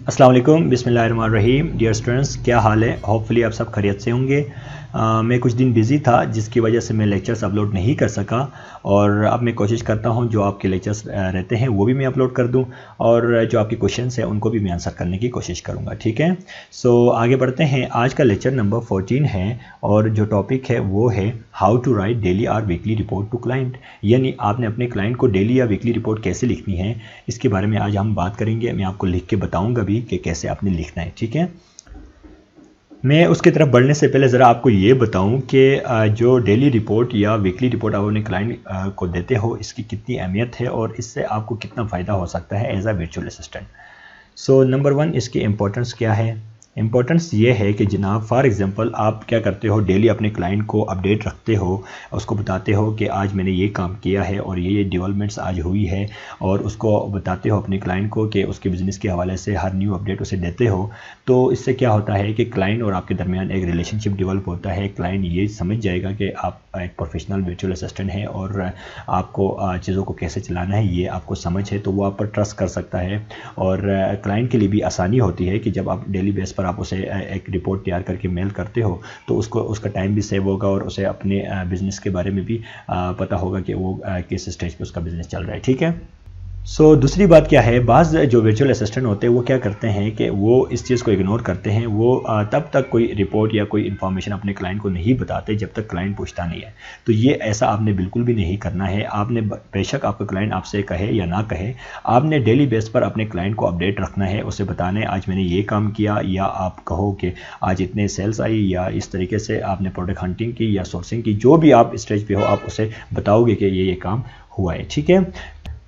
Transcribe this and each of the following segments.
अस्सलाम वालेकुम, बिस्मिल्लाहिर्रहमानिर्रहीम। डियर स्टूडेंट्स, क्या हाल है? होपफुली आप सब खैरियत से होंगे। मैं कुछ दिन बिज़ी था जिसकी वजह से मैं लेक्चर्स अपलोड नहीं कर सका और अब मैं कोशिश करता हूं जो आपके लेक्चर्स रहते हैं वो भी मैं अपलोड कर दूं और जो आपके क्वेश्चंस हैं उनको भी मैं आंसर करने की कोशिश करूंगा। ठीक है, सो आगे बढ़ते हैं। आज का लेक्चर नंबर 14 है और जो टॉपिक है वो है हाउ टू राइट डेली और वीकली रिपोर्ट टू क्लाइंट, यानी आपने अपने क्लाइंट को डेली या वीकली रिपोर्ट कैसे लिखनी है, इसके बारे में आज हम बात करेंगे। मैं आपको लिख के बताऊंगा भी कि कैसे आपने लिखना है। ठीक है, मैं उसकी तरफ बढ़ने से पहले ज़रा आपको ये बताऊं कि जो डेली रिपोर्ट या वीकली रिपोर्ट आप अपने क्लाइंट को देते हो इसकी कितनी अहमियत है और इससे आपको कितना फ़ायदा हो सकता है as a virtual assistant. So number 1, इसकी इम्पोर्टेंस क्या है? इम्पोर्टेंस ये है कि जनाब फॉर एग्जांपल आप क्या करते हो, डेली अपने क्लाइंट को अपडेट रखते हो, उसको बताते हो कि आज मैंने ये काम किया है और ये डेवलपमेंट्स आज हुई है और उसको बताते हो अपने क्लाइंट को कि उसके बिज़नेस के हवाले से हर न्यू अपडेट उसे देते हो। तो इससे क्या होता है कि क्लाइंट और आपके दरमियान एक रिलेशनशिप डेवलप होता है। क्लाइंट ये समझ जाएगा कि आप एक प्रोफेशनल वर्चुअल असिस्टेंट हैं और आपको चीज़ों को कैसे चलाना है ये आपको समझ है, तो वो आप पर ट्रस्ट कर सकता है। और क्लाइंट के लिए भी आसानी होती है कि जब आप डेली बेस पर आप उसे एक रिपोर्ट तैयार करके मेल करते हो तो उसका टाइम भी सेव होगा और उसे अपने बिज़नेस के बारे में भी पता होगा कि वो किस स्टेज पे उसका बिज़नेस चल रहा है। ठीक है, सो दूसरी बात क्या है, बाज़ जो वर्चुअल असिस्टेंट होते हैं वो क्या करते हैं कि वो इस चीज़ को इग्नोर करते हैं। वो तब तक कोई रिपोर्ट या कोई इन्फॉर्मेशन अपने क्लाइंट को नहीं बताते जब तक क्लाइंट पूछता नहीं है। तो ये ऐसा आपने बिल्कुल भी नहीं करना है। आपने बेशक आपका क्लाइंट आपसे कहे या ना कहे, आपने डेली बेस पर अपने क्लाइंट को अपडेट रखना है, उसे बताना है आज मैंने ये काम किया, या आप कहो कि आज इतने सेल्स आई, या इस तरीके से आपने प्रोडक्ट हंटिंग की या सोर्सिंग की, जो भी आप स्टेज पे हो आप उसे बताओगे कि ये काम हुआ है। ठीक है,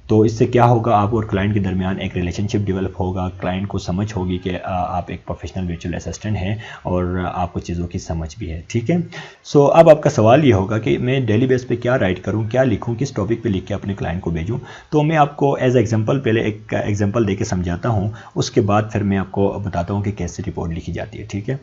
तो इससे क्या होगा, आप और क्लाइंट के दरमियान एक रिलेशनशिप डेवलप होगा। क्लाइंट को समझ होगी कि आप एक प्रोफेशनल वर्चुअल असिस्टेंट हैं और आपको चीज़ों की समझ भी है। ठीक है, सो अब आपका सवाल ये होगा कि मैं डेली बेस पे क्या राइट करूं, क्या लिखूं, किस टॉपिक पे लिख के अपने क्लाइंट को भेजूं। तो मैं आपको एज एग्जांपल पहले एक एग्जांपल देके समझाता हूं, उसके बाद फिर मैं आपको बताता हूं कि कैसे रिपोर्ट लिखी जाती है। ठीक है,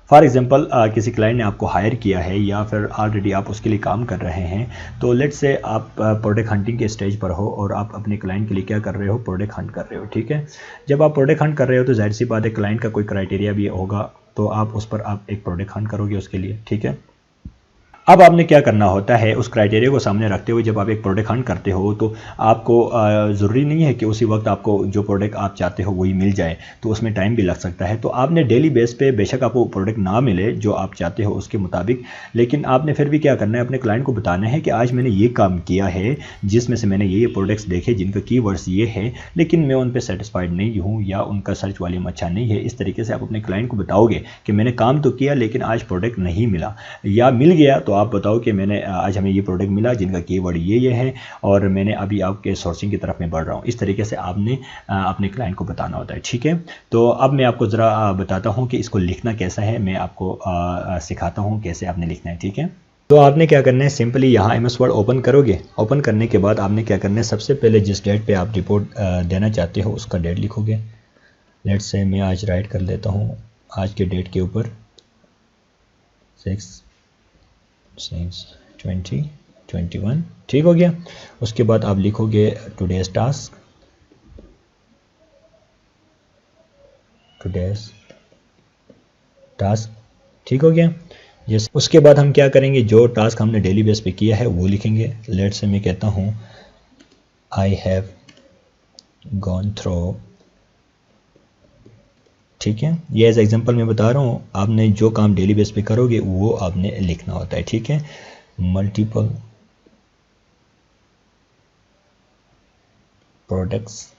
फॉर एग्जांपल किसी क्लाइंट ने आपको हायर किया है या फिर ऑलरेडी आप उसके लिए काम कर रहे हैं। तो लेट्स से आप प्रोडक्ट हंटिंग के स्टेज पर हो और आप अपने क्लाइंट के लिए क्या कर रहे हो, प्रोडक्ट हंट कर रहे हो। ठीक है, जब आप प्रोडक्ट हंट कर रहे हो तो जाहिर सी बात है क्लाइंट का कोई क्राइटेरिया भी होगा, तो आप उस पर आप एक प्रोडक्ट हंट करोगे उसके लिए। ठीक है, अब आपने क्या करना होता है, उस क्राइटेरिया को सामने रखते हुए जब आप एक प्रोडक्ट हंट करते हो तो आपको ज़रूरी नहीं है कि उसी वक्त आपको जो प्रोडक्ट आप चाहते हो वही मिल जाए, तो उसमें टाइम भी लग सकता है। तो आपने डेली बेस पे बेशक आपको प्रोडक्ट ना मिले जो आप चाहते हो उसके मुताबिक, लेकिन आपने फिर भी क्या करना है, अपने क्लाइंट को बताना है कि आज मैंने ये काम किया है जिसमें से मैंने ये प्रोडक्ट्स देखे जिनका कीवर्ड्स ये है, लेकिन मैं उन पर सेटिस्फाइड नहीं हूँ या उनका सर्च वॉल्यूम अच्छा नहीं है। इस तरीके से आप अपने क्लाइंट को बताओगे कि मैंने काम तो किया लेकिन आज प्रोडक्ट नहीं मिला, या मिल गया तो आप बताओ कि मैंने आज हमें ये प्रोडक्ट मिला जिनका कीवर्ड ये है और मैंने अभी आपके सोर्सिंग की तरफ में बढ़ रहा हूँ। इस तरीके से आपने अपने क्लाइंट को बताना होता है। ठीक है, तो अब मैं आपको ज़रा बताता हूँ कि इसको लिखना कैसा है, मैं आपको सिखाता हूँ कैसे आपने लिखना है। ठीक है, तो आपने क्या करना है, सिंपली यहाँ MS वर्ड ओपन करोगे। ओपन करने के बाद आपने क्या करना है, सबसे पहले जिस डेट पे आप रिपोर्ट देना चाहते हो उसका डेट लिखोगे। लेट्स से मैं आज राइट कर लेता हूँ, आज के डेट के ऊपर 6/6/2021। ठीक हो गया। उसके बाद आप लिखोगे टुडेज टास्क, ठीक हो गया। जैसे उसके बाद हम क्या करेंगे, जो टास्क हमने डेली बेस पे किया है वो लिखेंगे। लेट से मैं कहता हूँ आई हैव गॉन थ्रू। ठीक है, ये एज एग्जांपल मैं बता रहा हूँ, आपने जो काम डेली बेस पे करोगे वो आपने लिखना होता है। ठीक है, मल्टीपल प्रोडक्ट्स।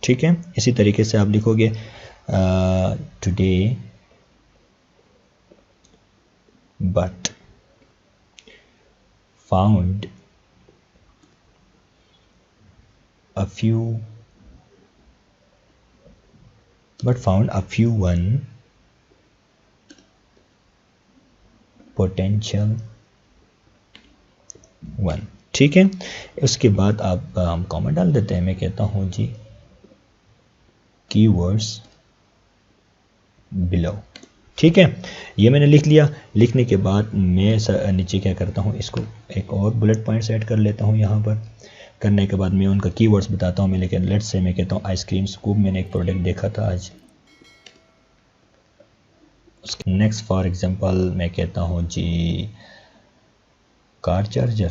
ठीक है, इसी तरीके से आप लिखोगे today but found a few one potential one। ठीक है, उसके बाद आप हम कॉमेंट डाल देते हैं। मैं कहता हूँ जी कीवर्ड्स बिलो। ठीक है, ये मैंने लिख लिया। लिखने के बाद मैं नीचे क्या करता हूँ, इसको एक और बुलेट पॉइंट सेट कर लेता हूँ यहाँ पर। करने के बाद मैं उनका कीवर्ड्स बताता हूँ। मैं लेकिन लेट्स से मैं कहता हूँ आइसक्रीम स्कूप, मैंने एक प्रोडक्ट देखा था आज। नेक्स्ट फॉर एग्जांपल मैं कहता हूँ जी कार चार्जर,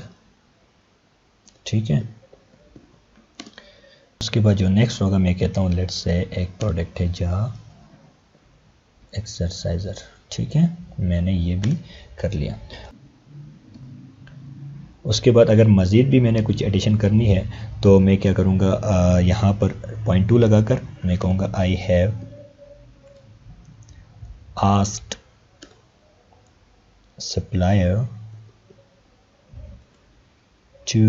ठीक है। उसके बाद जो नेक्स्ट होगा मैं कहता हूँ लेट्स से एक प्रोडक्ट है जहाँ एक्सरसाइजर, ठीक है, मैंने ये भी कर लिया। उसके बाद अगर मज़ीद भी मैंने कुछ एडिशन करनी है तो मैं क्या करूँगा, यहाँ पर पॉइंट 2 लगाकर मैं कहूँगा I have asked supplier to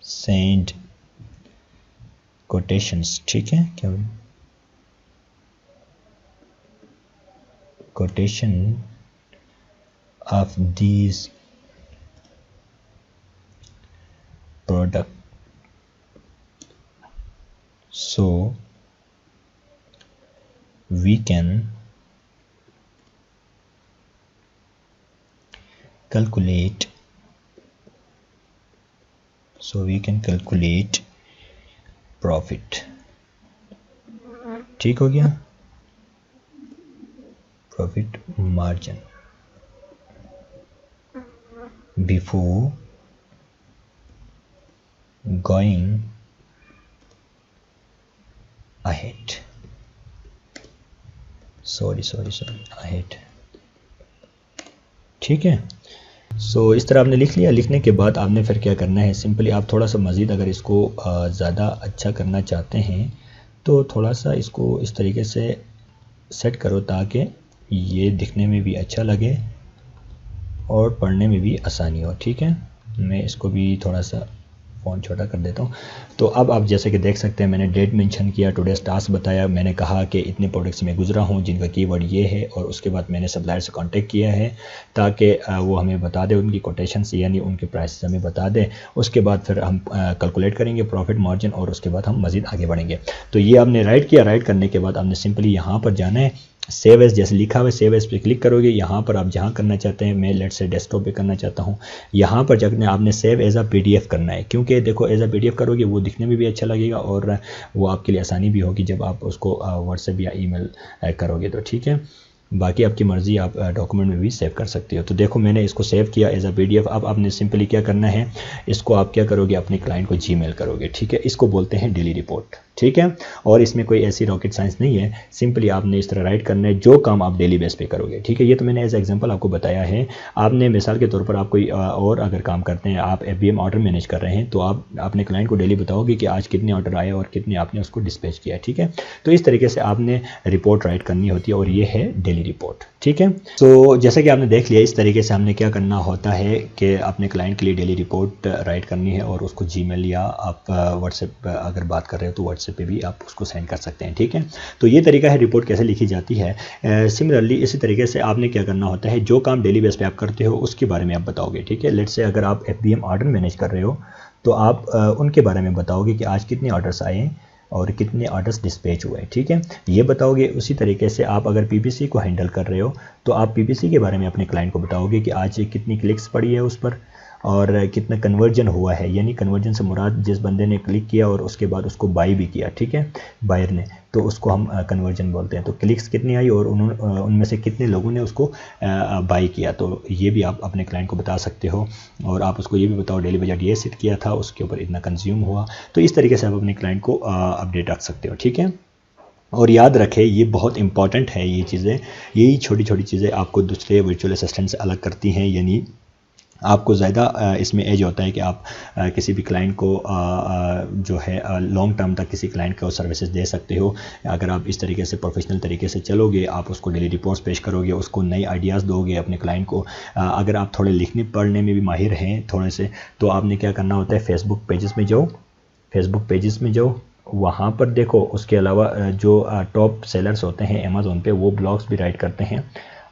send quotations, ठीक है, क्या quotation of these product so we can calculate profit, ठीक हो गया, profit margin before going ahead, sorry ahead, ठीक है। सो इस तरह आपने लिख लिया। लिखने के बाद आपने फिर क्या करना है, सिंपली आप थोड़ा सा मज़ीद अगर इसको ज़्यादा अच्छा करना चाहते हैं तो थोड़ा सा इसको इस तरीके से सेट करो ताकि ये दिखने में भी अच्छा लगे और पढ़ने में भी आसानी हो, ठीक है। मैं इसको भी थोड़ा सा फ़ॉन्ट छोटा कर देता हूँ। तो अब आप जैसे कि देख सकते हैं मैंने डेट मेंशन किया, टुडेस टास्क बताया, मैंने कहा कि इतने प्रोडक्ट्स में गुजरा हूँ जिनका कीवर्ड ये है, और उसके बाद मैंने सप्लायर से कांटेक्ट किया है ताकि वो हमें बता दें उनकी कोटेशंस यानी उनके प्राइस हमें बता दें। उसके बाद फिर हम कैलकुलेट करेंगे प्रॉफिट मार्जिन और उसके बाद हम मज़ीद आगे बढ़ेंगे। तो ये आपने राइट किया। राइट करने के बाद आपने सिंपली यहाँ पर जाना है, सेव एज जैसे लिखा हुआ है सेव एज पे क्लिक करोगे। यहाँ पर आप जहाँ करना चाहते हैं, मैं लेट से डेस्कटॉप पे करना चाहता हूँ, यहाँ पर जाकर आपने सेव एज अ PDF करना है, क्योंकि देखो एज अ PDF करोगे वो दिखने में भी अच्छा लगेगा और वो आपके लिए आसानी भी होगी जब आप उसको व्हाट्सएप या ईमेल करोगे तो, ठीक है। बाकी आपकी मर्ज़ी, आप डॉक्यूमेंट में भी सेव कर सकते हो। तो देखो मैंने इसको सेव किया एज अ PDF। अब आपने सिंपली क्या करना है, इसको आप क्या करोगे, अपने क्लाइंट को जीमेल करोगे, ठीक है। इसको बोलते हैं डेली रिपोर्ट, ठीक है। और इसमें कोई ऐसी रॉकेट साइंस नहीं है, सिंपली आपने इस तरह राइट करना है जो काम आप डेली बेस पे करोगे, ठीक है। ये तो मैंने एज एग्जांपल आपको बताया है। आपने मिसाल के तौर पर आप कोई और अगर काम करते हैं, आप FBM ऑर्डर मैनेज कर रहे हैं, तो आप अपने क्लाइंट को डेली बताओगे कि आज कितने ऑर्डर आए और कितने आपने उसको डिस्पैच किया, ठीक है। तो इस तरीके से आपने रिपोर्ट राइट करनी होती है और ये है डेली रिपोर्ट, ठीक है। तो जैसे कि आपने देख लिया, इस तरीके से हमने क्या करना होता है कि अपने क्लाइंट के लिए डेली रिपोर्ट राइट करनी है और उसको जीमेल या आप व्हाट्सएप अगर बात कर रहे हो तो व्हाट्सएप पे भी आप उसको सेंड कर सकते हैं, ठीक है। तो ये तरीका है रिपोर्ट कैसे लिखी जाती है। सिमिलरली इसी तरीके से आपने क्या करना होता है, जो काम डेली बेस पे आप करते हो उसके बारे में आप बताओगे, ठीक है। लेट्स से अगर आप FBM ऑर्डर मैनेज कर रहे हो तो आप उनके बारे में बताओगे कि आज कितने ऑर्डर्स आए और कितने ऑर्डर्स डिस्पैच हुए, ठीक है, ये बताओगे। उसी तरीके से आप अगर PPC को हैंडल कर रहे हो तो आप PPC के बारे में अपने क्लाइंट को बताओगे कि आज कितनी क्लिक्स पड़ी है उस पर और कितना कन्वर्जन हुआ है, यानी कन्वर्जन से मुराद जिस बंदे ने क्लिक किया और उसके बाद उसको बाई भी किया, ठीक है, बायर ने, तो उसको हम कन्वर्जन बोलते हैं। तो क्लिक्स कितनी आई और उनमें से कितने लोगों ने उसको बाई किया, तो ये भी आप अपने क्लाइंट को बता सकते हो। और आप उसको ये भी बताओ डेली बजट ये सेट किया था, उसके ऊपर इतना कंज्यूम हुआ। तो इस तरीके से आप अपने क्लाइंट को अपडेट रख सकते हो, ठीक है। और याद रखें ये बहुत इंपॉर्टेंट है, ये चीज़ें, यही छोटी छोटी चीज़ें आपको दूसरे वर्चुअल असिस्टेंट से अलग करती हैं, यानी आपको ज़्यादा इसमें एज होता है कि आप किसी भी क्लाइंट को जो है लॉन्ग टर्म तक किसी क्लाइंट को सर्विसेज दे सकते हो। अगर आप इस तरीके से प्रोफेशनल तरीके से चलोगे, आप उसको डेली रिपोर्ट्स पेश करोगे, उसको नई आइडियाज़ दोगे अपने क्लाइंट को। अगर आप थोड़े लिखने पढ़ने में भी माहिर हैं थोड़े से, तो आपने क्या करना होता है, फेसबुक पेजेस में जाओ, वहाँ पर देखो। उसके अलावा जो टॉप सेलर्स होते हैं अमेज़ॉन पे, वो ब्लॉग्स भी राइट करते हैं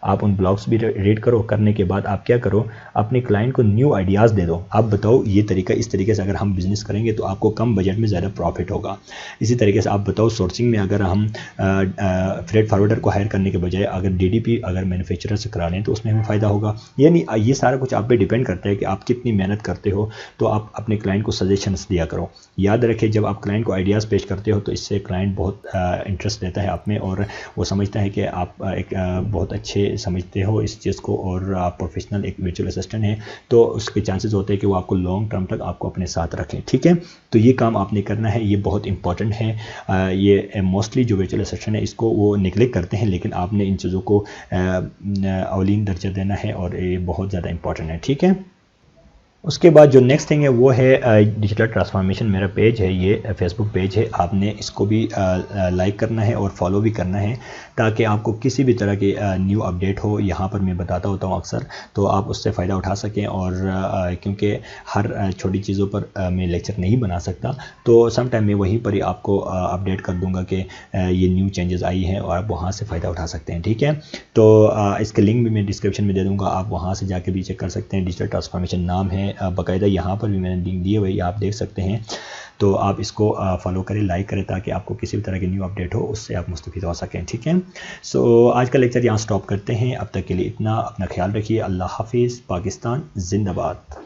आप उन ब्लॉग्स भी रीड करो। करने के बाद आप क्या करो, अपने क्लाइंट को न्यू आइडियाज़ दे दो। आप बताओ ये तरीका, इस तरीके से अगर हम बिज़नेस करेंगे तो आपको कम बजट में ज़्यादा प्रॉफिट होगा। इसी तरीके से आप बताओ सोर्सिंग में अगर हम फ्रेट फॉरवर्डर को हायर करने के बजाय अगर DDP अगर मैन्युफैक्चरर से करा लें तो उसमें हमें फ़ायदा होगा। यानी ये सारा कुछ आप पे डिपेंड करता है कि आप कितनी मेहनत करते हो। तो आप अपने क्लाइंट को सजेशंस दिया करो। याद रखिए, जब आप क्लाइंट को आइडियाज़ पेश करते हो तो इससे क्लाइंट बहुत इंटरेस्ट लेता है आप में, और वो समझता है कि आप एक बहुत अच्छे समझते हो इस चीज़ को और आप प्रोफेशनल एक वर्चुअल असिस्टेंट हैं, तो उसके चांसेस होते हैं कि वो आपको लॉन्ग टर्म तक आपको अपने साथ रखें। ठीक है, तो ये काम आपने करना है, ये बहुत इंपॉर्टेंट है। ये मोस्टली जो वर्चुअल असिस्टेंट है इसको वो निगलेक्ट करते हैं, लेकिन आपने इन चीज़ों को अवलीन दर्जा देना है और ये बहुत ज़्यादा इंपॉर्टेंट है। ठीक है, उसके बाद जो नेक्स्ट थिंग है वो है डिजिटल ट्रांसफॉर्मेशन। मेरा पेज है, ये फेसबुक पेज है, आपने इसको भी लाइक करना है और फॉलो भी करना है, ताकि आपको किसी भी तरह की न्यू अपडेट हो, यहाँ पर मैं बताता होता हूँ अक्सर, तो आप उससे फ़ायदा उठा सकें। और क्योंकि हर छोटी चीज़ों पर मैं लेक्चर नहीं बना सकता, तो सम टाइम मैं वहीं पर ही आपको अपडेट कर दूँगा कि ये न्यू चेंजेस आई हैं और आप वहाँ से फ़ायदा उठा सकते हैं। ठीक है, तो इसके लिंक भी मैं डिस्क्रिप्शन में दे दूँगा, आप वहाँ से जाके भी चेक कर सकते हैं। डिजिटल ट्रांसफॉर्मेशन नाम है, बाकायदा यहाँ पर भी मैंने लिंक दिए हुए, आप देख सकते हैं। तो आप इसको फॉलो करें, लाइक करें, ताकि आपको किसी भी तरह की न्यू अपडेट हो उससे आप मुस्तफ़ीद हो सकें। ठीक है, सो आज का लेक्चर यहाँ स्टॉप करते हैं। अब तक के लिए इतना, अपना ख्याल रखिए। अल्लाह हाफिज़। पाकिस्तान जिंदाबाद।